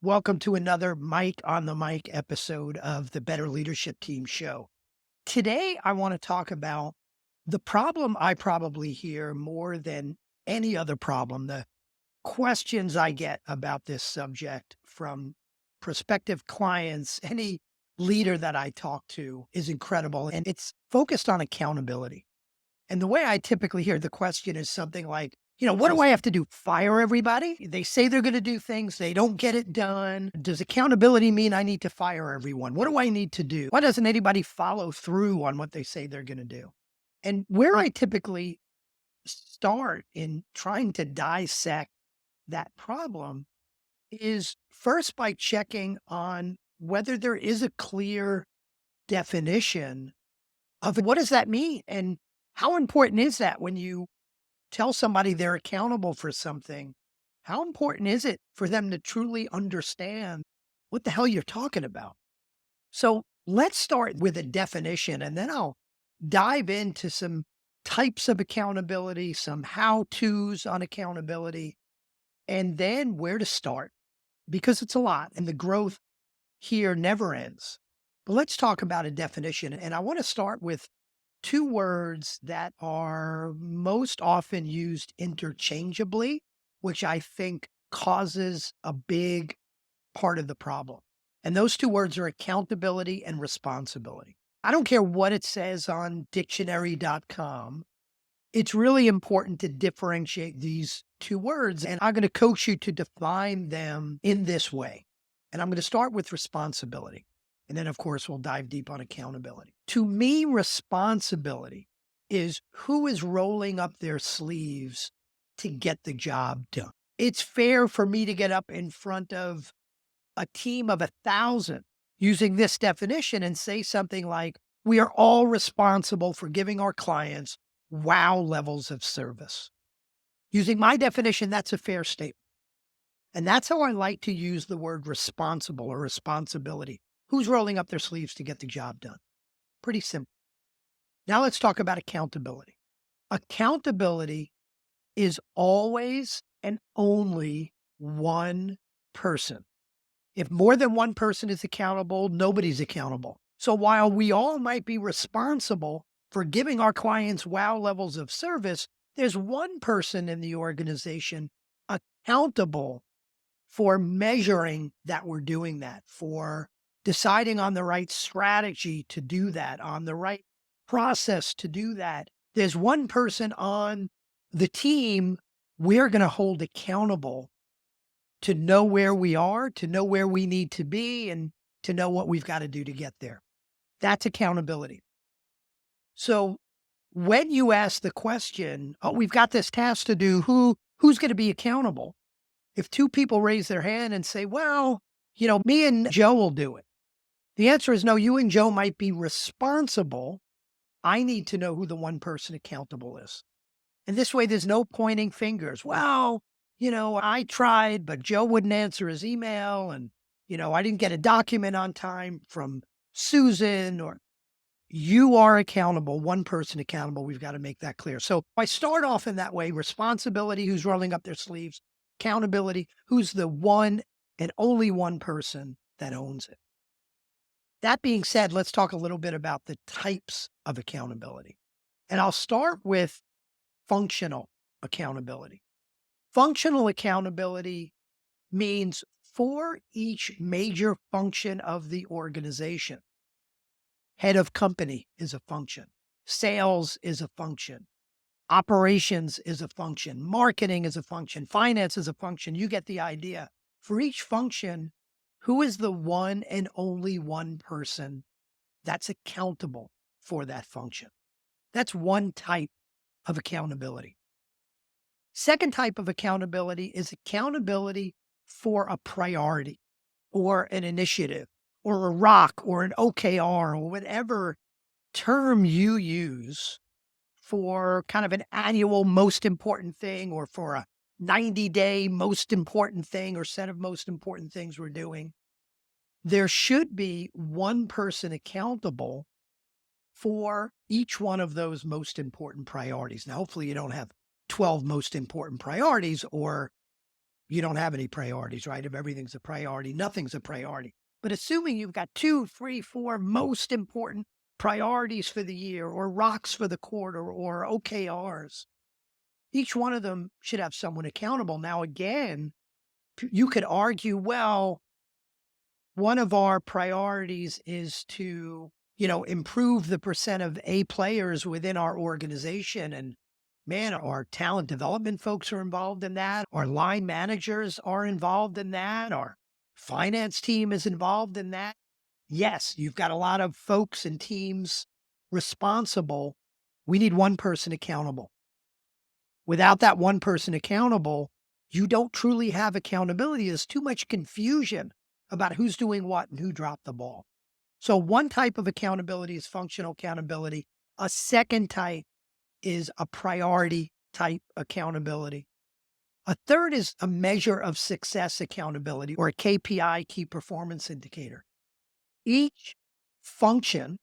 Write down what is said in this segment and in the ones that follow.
Welcome to another Mike on the Mic episode of the Better Leadership Team show. Today, I want to talk about the problem I probably hear more than any other problem. The questions I get about this subject from prospective clients, any leader that I talk to is incredible. And it's focused on accountability. And the way I typically hear the question is something like, what do I have to do? Fire everybody? They say they're going to do things, they don't get it done. Does accountability mean I need to fire everyone? What do I need to do? Why doesn't anybody follow through on what they say they're going to do? And where I typically start in trying to dissect that problem is first by checking on whether there is a clear definition of what does that mean? And how important is that when you tell somebody they're accountable for something? How important is it for them to truly understand what the hell you're talking about? So let's start with a definition and then I'll dive into some types of accountability, some how to's on accountability, and then where to start because it's a lot and the growth here never ends. But let's talk about a definition. And I want to start with two words that are most often used interchangeably, which I think causes a big part of the problem. And those two words are accountability and responsibility. I don't care what it says on dictionary.com. It's really important to differentiate these two words. And I'm going to coach you to define them in this way. And I'm going to start with responsibility. And then, of course, we'll dive deep on accountability. To me, responsibility is who is rolling up their sleeves to get the job done. It's fair for me to get up in front of a team of 1,000 using this definition and say something like, we are all responsible for giving our clients wow levels of service. Using my definition, that's a fair statement. And that's how I like to use the word responsible or responsibility. Who's rolling up their sleeves to get the job done? Pretty simple. Now let's talk about accountability. Accountability is always and only one person. If more than one person is accountable, nobody's accountable. So while we all might be responsible for giving our clients wow levels of service, there's one person in the organization accountable for measuring that we're doing that, for deciding on the right strategy to do that, on the right process to do that. There's one person on the team we're going to hold accountable to know where we are, to know where we need to be, and to know what we've got to do to get there. That's accountability. So when you ask the question, oh, we've got this task to do, who's going to be accountable? If two people raise their hand and say, well, me and Joe will do it. The answer is no, you and Joe might be responsible. I need to know who the one person accountable is. And this way, there's no pointing fingers. Well, I tried, but Joe wouldn't answer his email. And, I didn't get a document on time from Susan, or you are accountable, one person accountable. We've got to make that clear. So I start off in that way: responsibility, who's rolling up their sleeves; accountability, who's the one and only one person that owns it. That being said, let's talk a little bit about the types of accountability. And I'll start with functional accountability. Functional accountability means for each major function of the organization. Head of company is a function. Sales is a function. Operations is a function. Marketing is a function. Finance is a function. You get the idea. For each function, who is the one and only one person that's accountable for that function? That's one type of accountability. Second type of accountability is accountability for a priority or an initiative or a rock or an OKR or whatever term you use for kind of an annual most important thing, or for a 90-day most important thing or set of most important things we're doing. There should be one person accountable for each one of those most important priorities. Now, hopefully you don't have 12 most important priorities, or you don't have any priorities, right? If everything's a priority, nothing's a priority. But assuming you've got two, three, four most important priorities for the year, or rocks for the quarter, or OKRs, each one of them should have someone accountable. Now, again, you could argue, well, one of our priorities is to, improve the percent of A players within our organization. And man, our talent development folks are involved in that. Our line managers are involved in that. Our finance team is involved in that. Yes, you've got a lot of folks and teams responsible. We need one person accountable. Without that one person accountable, you don't truly have accountability. There's too much confusion about who's doing what and who dropped the ball. So one type of accountability is functional accountability. A second type is a priority type accountability. A third is a measure of success accountability, or a KPI, key performance indicator. Each function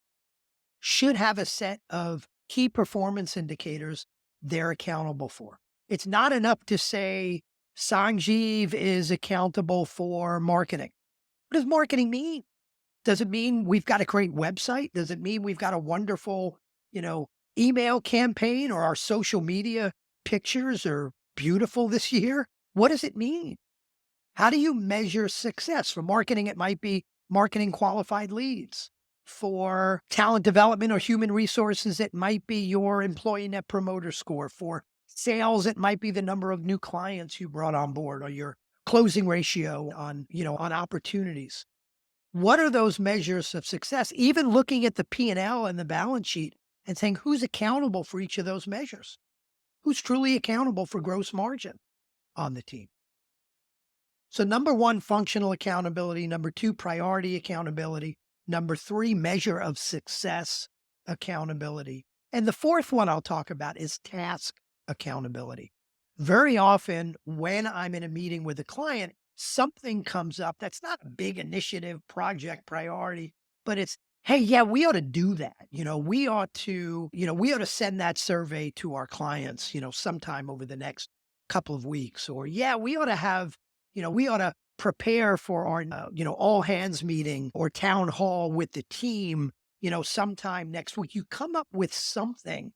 should have a set of key performance indicators they're accountable for. It's not enough to say Sanjeev is accountable for marketing. What does marketing mean? Does it mean we've got a great website? Does it mean we've got a wonderful, email campaign, or our social media pictures are beautiful this year? What does it mean? How do you measure success? For marketing, it might be marketing qualified leads. For talent development or human resources, it might be your employee net promoter score. For sales, it might be the number of new clients you brought on board, or your closing ratio on opportunities. What are those measures of success? Even looking at the P&L and the balance sheet and saying, who's accountable for each of those measures? Who's truly accountable for gross margin on the team? So number one, functional accountability. Number two, priority accountability. Number three, measure of success accountability. And the fourth one I'll talk about is task accountability. Very often when I'm in a meeting with a client, something comes up that's not a big initiative, project, priority, but it's, hey, yeah, we ought to do that. We ought to send that survey to our clients, sometime over the next couple of weeks. Or, yeah, we ought to have, we ought to prepare for our, all hands meeting or town hall with the team, sometime next week. You come up with something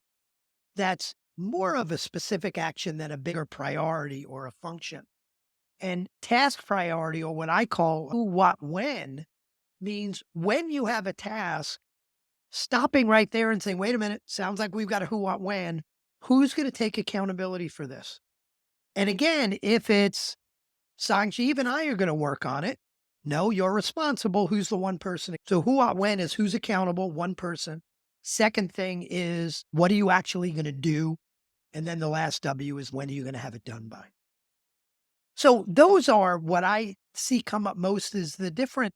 that's more of a specific action than a bigger priority or a function. And task priority, or what I call who, what, when, means when you have a task, stopping right there and saying, wait a minute, sounds like we've got a who, what, when. Who's going to take accountability for this? And again, if it's Sanjeev and I are going to work on it, no, you're responsible. Who's the one person? So who, what, when is who's accountable, one person. Second thing is, what are you actually going to do? And then the last W is, when are you going to have it done by? So those are what I see come up most, is the different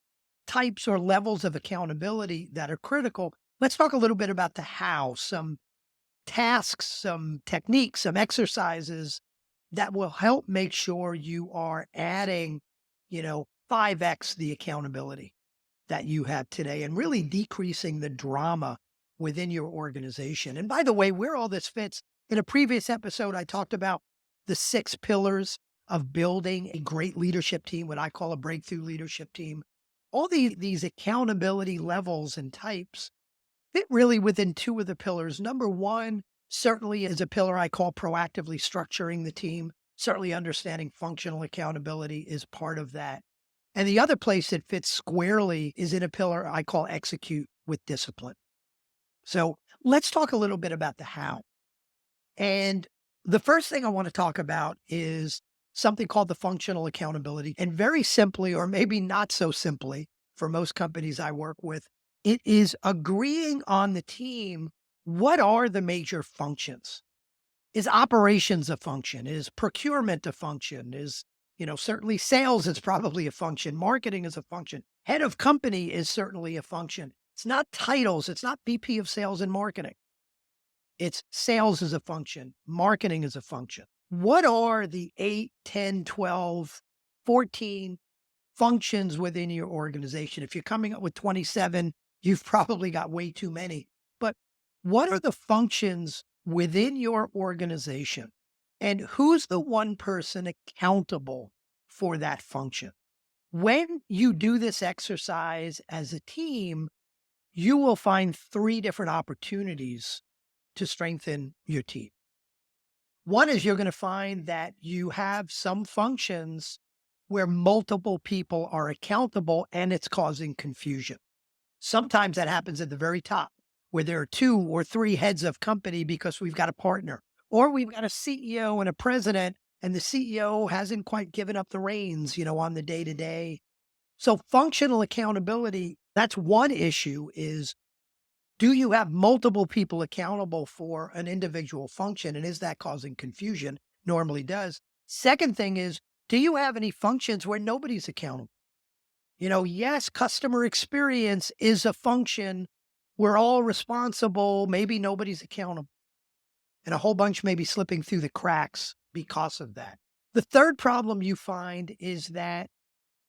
types or levels of accountability that are critical. Let's talk a little bit about the how, some tasks, some techniques, some exercises that will help make sure you are adding, 5x the accountability that you have today, and really decreasing the drama within your organization. And by the way, where all this fits, in a previous episode, I talked about the 6 pillars of building a great leadership team, what I call a breakthrough leadership team. All these accountability levels and types fit really within 2 of the pillars. Number one, certainly, is a pillar I call proactively structuring the team. Certainly understanding functional accountability is part of that. And the other place it fits squarely is in a pillar I call execute with discipline. So let's talk a little bit about the how. And the first thing I want to talk about is something called the functional accountability. And very simply, or maybe not so simply for most companies I work with, it is agreeing on the team. What are the major functions? Is operations a function? Is procurement a function? Is, certainly sales is probably a function. Marketing is a function. Head of company is certainly a function. It's not titles. It's not VP of sales and marketing. It's sales is a function. Marketing is a function. What are the 8, 10, 12, 14 functions within your organization? If you're coming up with 27, you've probably got way too many. But what are the functions within your organization? And who's the one person accountable for that function. When you do this exercise as a team, you will find three different opportunities to strengthen your team. One is you're going to find that you have some functions where multiple people are accountable and it's causing confusion. Sometimes that happens at the very top where there are two or three heads of company because we've got a partner or we've got a CEO and a president and the CEO hasn't quite given up the reins, on the day to day. So functional accountability, that's one issue is, do you have multiple people accountable for an individual function? And is that causing confusion? Normally does. Second thing is, do you have any functions where nobody's accountable? Yes, customer experience is a function. We're all responsible. Maybe nobody's accountable. And a whole bunch may be slipping through the cracks because of that. The third problem you find is that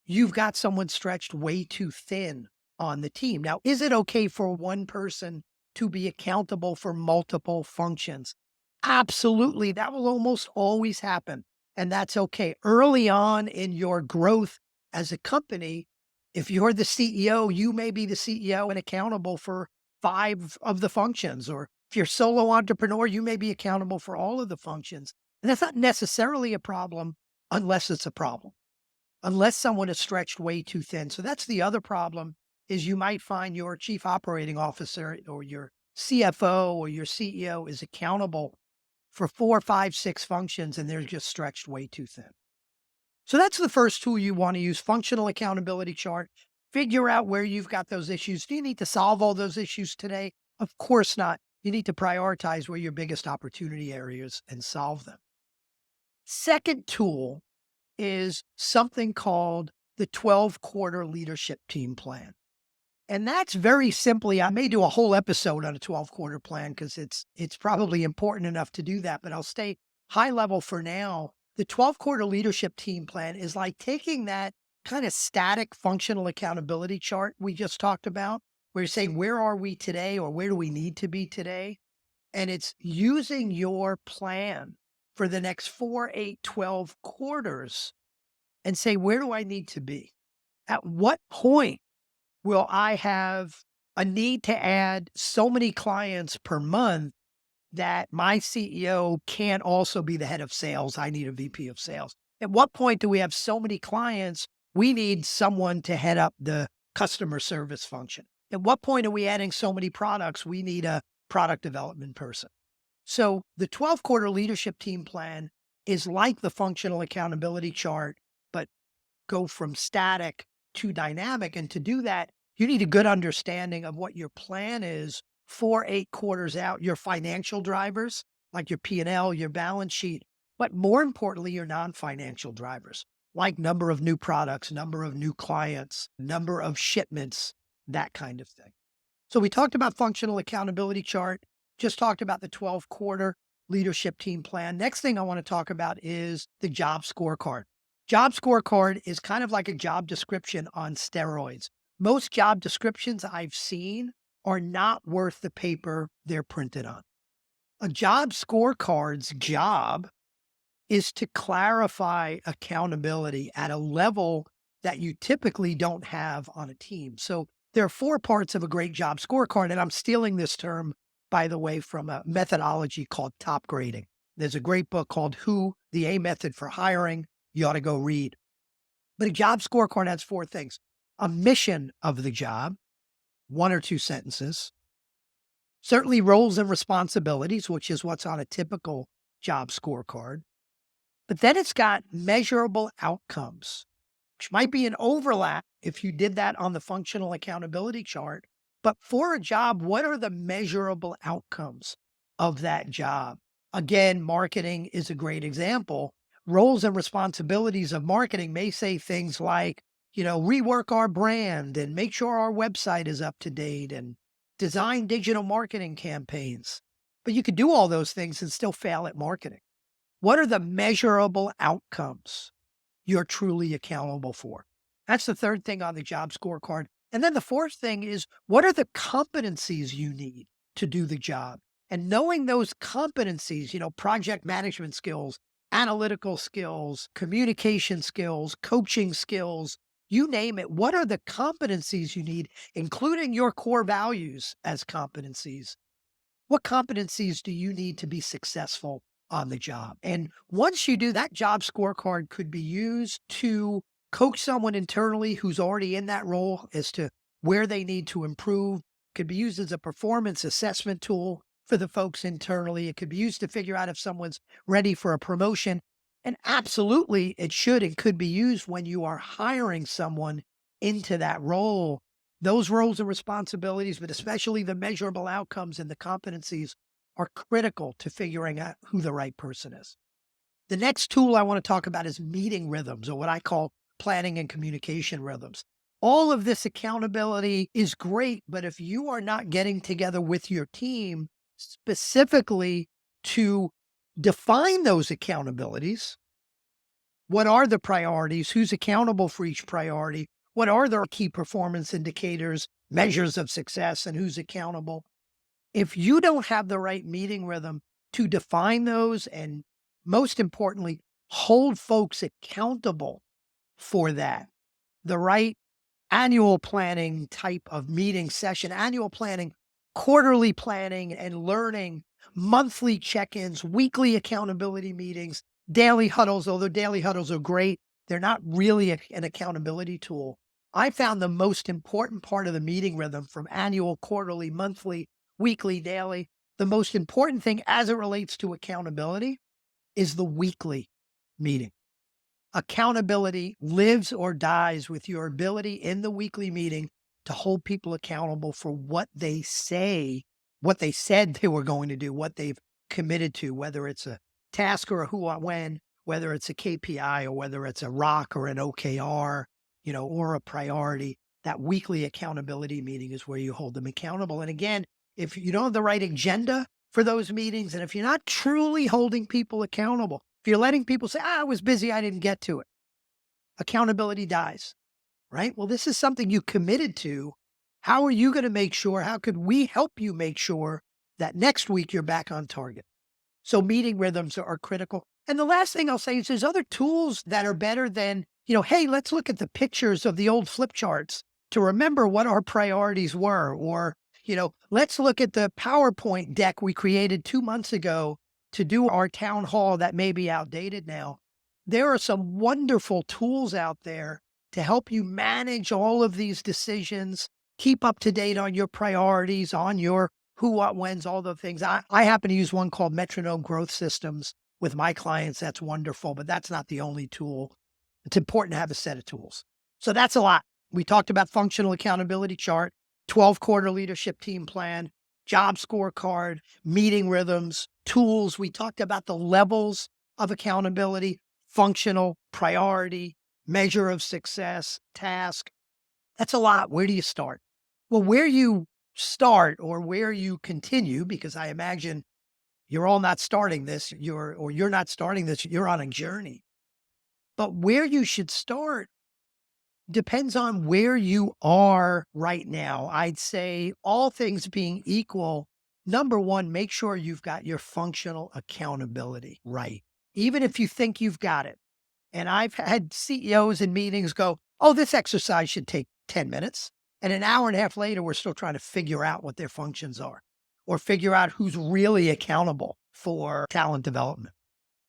you've got someone stretched way too thin on the team. Now, is it okay for one person to be accountable for multiple functions? Absolutely. That will almost always happen. And that's okay. Early on in your growth as a company, if you're the CEO, you may be the CEO and accountable for five of the functions. Or if you're solo entrepreneur, you may be accountable for all of the functions. And that's not necessarily a problem unless it's a problem, unless someone is stretched way too thin. So that's the other problem is you might find your chief operating officer or your CFO or your CEO is accountable for four, five, six functions, and they're just stretched way too thin. So that's the first tool you want to use, functional accountability chart. Figure out where you've got those issues. Do you need to solve all those issues today? Of course not. You need to prioritize where your biggest opportunity areas and solve them. Second tool is something called the 12-quarter leadership team plan. And that's very simply, I may do a whole episode on a 12-quarter plan because it's probably important enough to do that, but I'll stay high level for now. The 12-quarter leadership team plan is like taking that kind of static functional accountability chart we just talked about, where you're saying, where are we today or where do we need to be today? And it's using your plan for the next 4, 8, 12 quarters and say, where do I need to be? At what point will I have a need to add so many clients per month that my CEO can't also be the head of sales? I need a VP of sales. At what point do we have so many clients, we need someone to head up the customer service function? At what point are we adding so many products, we need a product development person? So the 12-quarter leadership team plan is like the functional accountability chart, but go from static to dynamic. And to do that, you need a good understanding of what your plan is 4, 8 quarters out, your financial drivers, like your P&L, your balance sheet, but more importantly, your non-financial drivers, like number of new products, number of new clients, number of shipments, that kind of thing. So we talked about functional accountability chart, just talked about the 12-quarter leadership team plan. Next thing I want to talk about is the job scorecard. Job scorecard is kind of like a job description on steroids. Most job descriptions I've seen are not worth the paper they're printed on. A job scorecard's job is to clarify accountability at a level that you typically don't have on a team. So there are 4 parts of a great job scorecard, and I'm stealing this term, by the way, from a methodology called top grading. There's a great book called Who, the A Method for Hiring. You ought to go read. But a job scorecard has 4 things. A mission of the job, 1 or 2 sentences. Certainly roles and responsibilities, which is what's on a typical job scorecard. But then it's got measurable outcomes, which might be an overlap if you did that on the functional accountability chart. But for a job, what are the measurable outcomes of that job? Again, marketing is a great example. Roles and responsibilities of marketing may say things like, rework our brand and make sure our website is up to date and design digital marketing campaigns. But you could do all those things and still fail at marketing. What are the measurable outcomes you're truly accountable for? That's the third thing on the job scorecard. And then the fourth thing is, what are the competencies you need to do the job? And knowing those competencies, project management skills, analytical skills, communication skills, coaching skills, you name it. What are the competencies you need, including your core values as competencies? What competencies do you need to be successful on the job? And once you do that, job scorecard could be used to coach someone internally who's already in that role as to where they need to improve. Could be used as a performance assessment tool for the folks internally. It could be used to figure out if someone's ready for a promotion. And absolutely, it should and could be used when you are hiring someone into that role. Those roles and responsibilities, but especially the measurable outcomes and the competencies, are critical to figuring out who the right person is. The next tool I want to talk about is meeting rhythms, or what I call planning and communication rhythms. All of this accountability is great, but if you are not getting together with your team specifically to define those accountabilities, what are the priorities? Who's accountable for each priority? What are the key performance indicators, measures of success, and who's accountable? If you don't have the right meeting rhythm to define those, and most importantly, hold folks accountable for that, the right annual planning type of meeting session, annual planning, quarterly planning and learning, monthly check-ins, weekly accountability meetings, daily huddles, although daily huddles are great, they're not really an accountability tool. I found the most important part of the meeting rhythm from annual, quarterly, monthly, weekly, daily, the most important thing as it relates to accountability is the weekly meeting. Accountability lives or dies with your ability in the weekly meeting to hold people accountable for what they say, what they said they were going to do, what they've committed to, whether it's a task or a who, what, when, whether it's a KPI or whether it's a rock or an OKR, or a priority. That weekly accountability meeting is where you hold them accountable. And again, if you don't have the right agenda for those meetings, and if you're not truly holding people accountable, if you're letting people say, I was busy, I didn't get to it, accountability dies, right? Well, this is something you committed to. How are you going to make sure? How could we help you make sure that next week you're back on target? So meeting rhythms are critical. And the last thing I'll say is there's other tools that are better than, hey, let's look at the pictures of the old flip charts to remember what our priorities were. Or, let's look at the PowerPoint deck we created 2 months ago to do our town hall that may be outdated now. There are some wonderful tools out there to help you manage all of these decisions, keep up to date on your priorities, on your who, what, when's, all the things. I happen to use one called Metronome Growth Systems with my clients. That's wonderful, but that's not the only tool. It's important to have a set of tools. So that's a lot. We talked about functional accountability chart, 12-quarter leadership team plan, job scorecard, meeting rhythms, tools. We talked about the levels of accountability, functional, priority, measure of success, task. That's a lot. Where do you start? Well, where you start or where you continue, because I imagine you're all not starting this, you're not starting this, you're on a journey. But where you should start depends on where you are right now. I'd say all things being equal, number one, make sure you've got your functional accountability right. Even if you think you've got it. And I've had CEOs in meetings go, oh, this exercise should take 10 minutes. And an hour and a half later, we're still trying to figure out what their functions are or figure out who's really accountable for talent development.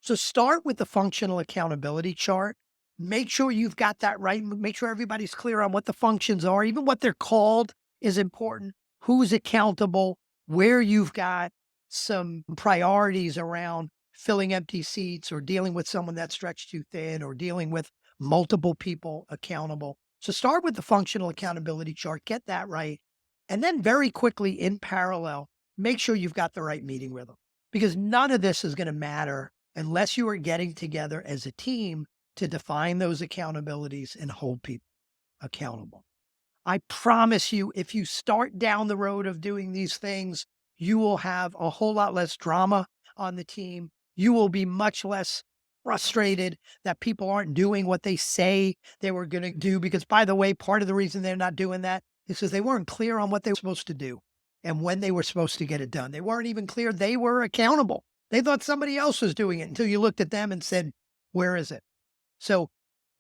So start with the functional accountability chart. Make sure you've got that right. Make sure everybody's clear on what the functions are. Even what they're called is important. Who's accountable, where you've got some priorities around filling empty seats or dealing with someone that's stretched too thin or dealing with multiple people accountable. So start with the functional accountability chart, get that right. And then very quickly in parallel, make sure you've got the right meeting rhythm, because none of this is going to matter unless you are getting together as a team to define those accountabilities and hold people accountable. I promise you, if you start down the road of doing these things, you will have a whole lot less drama on the team. You will be much less frustrated that people aren't doing what they say they were going to do. Because, by the way, part of the reason they're not doing that is because they weren't clear on what they were supposed to do and when they were supposed to get it done. They weren't even clear they were accountable They thought somebody else was doing it until you looked at them and said, where is it? So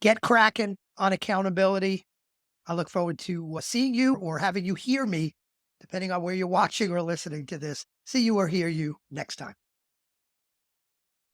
get cracking on accountability. I look forward to seeing you or having you hear me, depending on where you're watching or listening to this. See you or hear you next time.